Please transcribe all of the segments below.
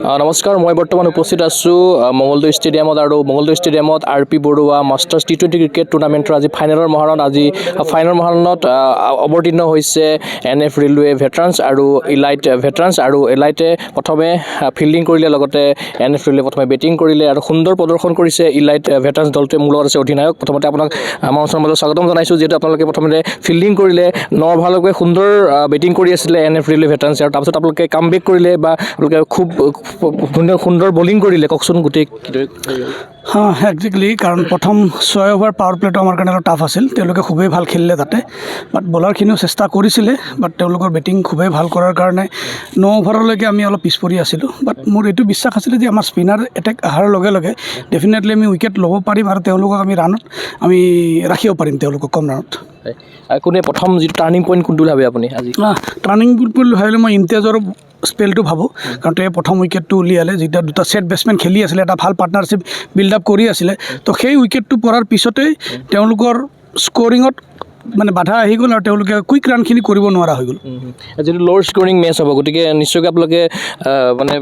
নমস্কাৰ, মই বৰ্তমান উপস্থিত আছোঁ মঙলদৈ ষ্টেডিয়ামত আৰু মঙলদৈ ষ্টেডিয়ামত RP Barua masters T20 cricket টুৰ্ণামেণ্টৰ আজি ফাইনেলৰ মহাৰণত অৱতীৰ্ণ হৈছে NF ৰেলৱে ভেটাৰানছ আৰু ইলাইট ভেটাৰানছ আৰু ইলাইটে প্ৰথমে ফিল্ডিং কৰিলে, লগতে NF ৰেলৱে প্ৰথমে বেটিং কৰিলে আৰু সুন্দৰ প্ৰদৰ্শন কৰিছে ইলাইট ভেটাৰানছ দলটোৱে। মোৰ লগত আছে অধিনায়ক। প্ৰথমতে আপোনাক আমাৰ অঞ্চলৰ মাজত স্বাগতম জনাইছোঁ, যিহেতু আপোনালোকে প্ৰথমতে ফিল্ডিং কৰিলে, 9 অভাৰলৈকে সুন্দৰ বেটিং কৰি আছিলে NF ৰেলৱে ভেটাৰানছে আৰু তাৰপিছত আপোনালোকে কাম বেক কৰিলে বা আপোনালোকে খুব সুন্দৰ বলিং কৰিলে। কওকচোন গোটেই একজেক্টলি, কাৰণ প্ৰথম 6 অভাৰ পাৱাৰ প্লেটো আমাৰ কাৰণে অলপ টাফ আছিল। তেওঁলোকে খুবেই ভাল খেলিলে তাতে, বাট বলাৰখিনিও চেষ্টা কৰিছিলে, বাট তেওঁলোকৰ বেটিং খুবেই ভাল কৰাৰ কাৰণে 9 অভাৰলৈকে আমি অলপ পিছ পৰি আছিলোঁ। বাট মোৰ এইটো বিশ্বাস আছিলে যে আমাৰ স্পিনাৰ এটেক অহাৰ লগে লগে ডেফিনেটলি আমি উইকেট ল'ব পাৰিম আৰু তেওঁলোকক আমি ৰাণত আমি ৰাখিব পাৰিম, তেওঁলোকক কম ৰাণত। কোনে প্ৰথম যিটো টাৰ্ণিং পইণ্ট কোনটো ভাবে আপুনি আজি? টাৰ্ণিং পইণ্ট বুলি ভাবিলে মই ইমতিয়াজৰ স্পেলটো ভাবোঁ, কাৰণ তেওঁ প্ৰথম উইকেটটো উলিয়ালে। যেতিয়া দুটা ছেট বেটছমেন খেলি আছিলে, এটা ভাল পাৰ্টনাৰশ্বিপ বিল্ড আপ কৰি আছিলে, তো সেই উইকেটটো পৰাৰ পিছতেই তেওঁলোকৰ স্ক'ৰিঙত মানে বাধা আহি গ'ল আৰু তেওঁলোকে কুইক ৰানখিনি কৰিব নোৱাৰা হৈ গ'ল। যিটো ল'ৰ স্ক'ৰিং মেচ হ'ব, গতিকে নিশ্চয়কৈ আপোনালোকে মানে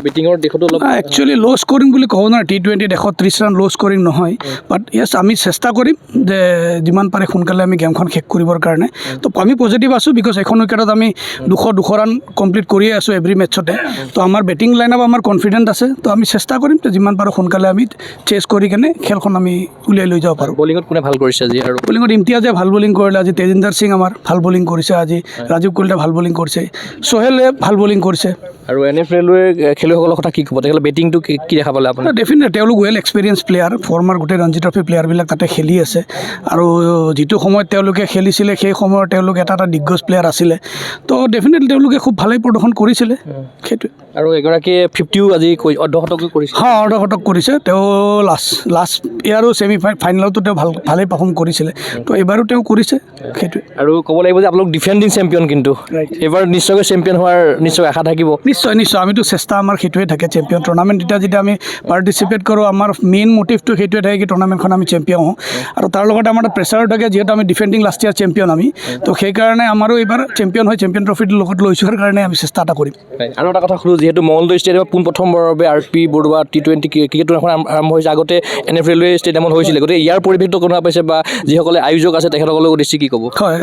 বেটিঙৰ দিশতো অলপ একচুৱেলি ল' স্ক'ৰিং বুলি ক'ব নোৱাৰে। T20 দেশত 30 ৰান ল' স্ক'ৰিং নহয়, বাট য়েছ আমি চেষ্টা কৰিম যে যিমান পাৰে সোনকালে আমি গেমখন শেষ কৰিবৰ কাৰণে। তো আমি পজিটিভ আছোঁ, বিকজ এখন উইকেটত আমি 200 ৰান কমপ্লিট কৰিয়ে আছোঁ এভৰি মেটছতে। তো আমাৰ বেটিং লাইন আপ আমাৰ কনফিডেণ্ট আছে, তো আমি চেষ্টা কৰিম যে যিমান পাৰোঁ সোনকালে আমি চেছ কৰি কেনে খেলখন আমি উলিয়াই লৈ যাব পাৰোঁ। বলিঙত কোনে ভাল কৰিছে আজি? আৰু বলিঙত ইমতিয়াজে ভাল বলিং কৰিলে আজি, তেজিন্দৰ সিং আমাৰ ভাল বলিং কৰিছে আজি, ৰাজীৱ কলিতাই ভাল বলিং কৰিছে, সোহেলে ভাল বলিং কৰিছে। আৰু NF ৰেলৱে খেলুৱৈসকলৰ কথা কি ক'ব? তেখেতলোকৰ বেটিংটো কি দেখা পালে আপুনি? ডেফিনেটলি তেওঁলোক ৱেল এক্সপিৰিয়েঞ্চ প্লেয়াৰ, ফৰ্মাৰ গোটেই ৰঞ্জি ট্ৰফি প্লেয়াৰবিলাক তাতে খেলি আছে আৰু যিটো সময়ত তেওঁলোকে খেলিছিলে সেই সময়ত তেওঁলোক এটা দিগ্গজ প্লেয়াৰ আছিলে। তো ডেফিনেটলি তেওঁলোকে খুব ভালেই প্ৰদৰ্শন কৰিছিলে, সেইটোৱে। আৰু এগৰাকীয়ে 50ও আজি অৰ্ধশতকো কৰিছে। অৰ্ধশতক কৰিছে তেওঁ। লাষ্ট ইয়াৰো ফাইনেলতো তেওঁ ভালেই পাৰফৰ্ম কৰিছিলে, তো এইবাৰো তেওঁ কৰিছে, সেইটোৱে। আৰু ক'ব লাগিব যে আপোনালোক ডিফেণ্ডিং চেম্পিয়ন, কিন্তু এইবাৰ নিশ্চয়কৈ চেম্পিয়ন হোৱাৰ নিশ্চয় আশা থাকিব। নিশ্চয় আমিতো চেষ্টা আমাৰ সেইটোৱে থাকে, চেম্পিয়ন টুৰ্ণামেণ্ট যেতিয়া আমি পাৰ্টিচিপেট কৰোঁ, আমাৰ মেইন মটিভটো সেইটোৱে থাকে কি টুৰ্ণামেণ্টখন আমি চেম্পিয়ন হওঁ। আৰু তাৰ লগতে আমাৰ এটা প্ৰেছাৰো থাকে, যিহেতু আমি ডিফেণ্ডিং লাষ্ট ইয়াৰ চেম্পিয়ন আমি, তো সেইকাৰণে আমাৰো এইবাৰ চেম্পিয়ন হৈ চেম্পিয়ন ট্ৰফিটো লগত লৈ যোৱাৰ কাৰণে আমি চেষ্টা এটা কৰিম। আৰু এটা কথা সুধোঁ, যিহেতু মঙলদৈ ষ্টেডিয়ামত পোনপ্ৰথমবাৰৰ বাবে RP Barua T20 cricket tournament আৰম্ভ হৈছে, আগতে NF ৰেলৱে ষ্টেডিয়ামত হৈছিলে, গতিকে ইয়াৰ পৰিৱেশটো কেনেকুৱা পাইছে বা যিসকলে আয়োজক আছে তেখেতসকলক উদ্দেশ্যি কি ক'ব? হয়,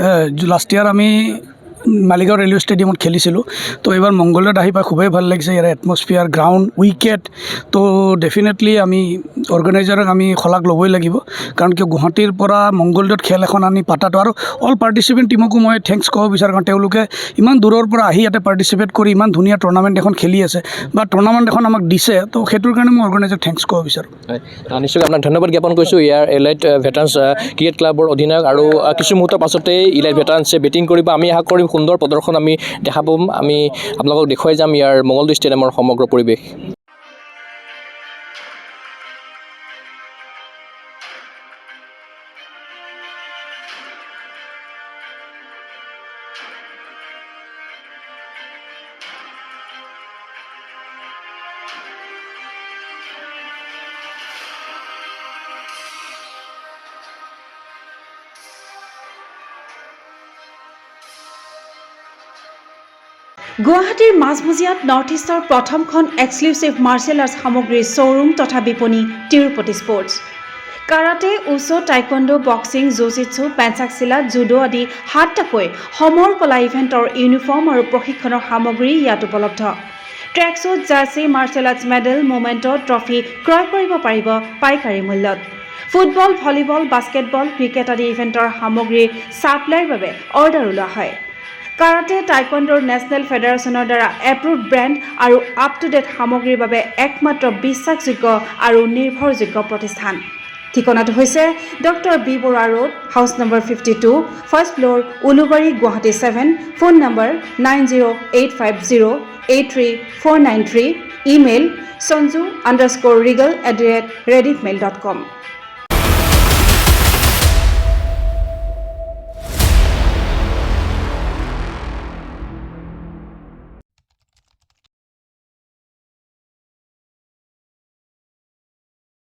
লাষ্ট ইয়াৰ আমি মালিগাঁও ৰেলৱে ষ্টেডিয়ামত খেলিছিলোঁ, তো এইবাৰ মংগলদৈত আহি পাই খুবেই ভাল লাগিছে। ইয়াৰ এটমছফিয়াৰ, গ্ৰাউণ্ড, উইকেট, তো ডেফিনেটলি আমি অৰ্গেনাইজাৰক আমি শলাগ ল'বই লাগিব, কাৰণ কিয় গুৱাহাটীৰ পৰা মংগলদৈত খেল এখন আমি পাতাটো, আৰু অল পাৰ্টিচিপেণ্ট টিমকো মই থেংকছ ক'ব বিচাৰোঁ, কাৰণ তেওঁলোকে ইমান দূৰৰ পৰা আহি ইয়াতে পাৰ্টিচিপেট কৰি ইমান ধুনীয়া টুৰ্ণামেণ্ট এখন খেলি আছে বা টুৰ্ণামেণ্ট এখন আমাক দিছে, তো সেইটোৰ কাৰণে মই অৰ্গেনাইজাৰক থেংকছ ক'ব বিচাৰোঁ। নিশ্চয় আপোনাক ধন্যবাদ জ্ঞাপন কৰিছোঁ। ইয়াৰ ইলাইট ভেটাৰানছ ক্ৰিকেট ক্লাবৰ অধিনায়ক, আৰু কিছু মুহূৰ্তৰ পাছতেই ইলাইট ভেটাৰানছে বেটিং কৰিব। আমি আশা কৰিম সুন্দৰ প্ৰদৰ্শন আমি দেখা পাম। আমি আপোনালোকক দেখুৱাই যাম ইয়াৰ মঙলদৈ ষ্টেডিয়ামৰ সমগ্ৰ পৰিৱেশ। গুৱাহাটীৰ মাজমজিয়াত নৰ্থ ইষ্টৰ প্ৰথমখন এক্সক্লুচিভ মাৰ্চেল আৰ্টছ সামগ্ৰীৰ শ্ব'ৰুম তথা বিপণী Tirupati sports. Karate, wushu, taekwondo, boxing, jujitsu, pencak silat, judo আদি 7টাকৈ সমৰ কলা ইভেণ্টৰ ইউনিফৰ্ম আৰু প্ৰশিক্ষণৰ সামগ্ৰী ইয়াত উপলব্ধ। Tracksuit, jersey, martial arts medal, memento, trophy ক্ৰয় কৰিব পাৰিব পাইকাৰী মূল্যত। ফুটবল, ভলীবল, বাস্কেটবল, ক্ৰিকেট আদি ইভেণ্টৰ সামগ্ৰীৰ ছাপ্লাইৰ বাবে অৰ্ডাৰো লোৱা হয়। কাৰাটে, টাইকোৱাণ্ডোৰ নেশ্যনেল ফেডাৰেশ্যনৰ দ্বাৰা এপ্ৰুভড ব্ৰেণ্ড আৰু আপ টু ডেট সামগ্ৰীৰ বাবে একমাত্ৰ বিশ্বাসযোগ্য আৰু নিৰ্ভৰযোগ্য প্ৰতিষ্ঠান। ঠিকনাটো হৈছে doctor B Barua road, house number 52, first floor, Ulubari, Guwahati 7। Phone number 9085083493। Email sanju_regal@rediffmail.com।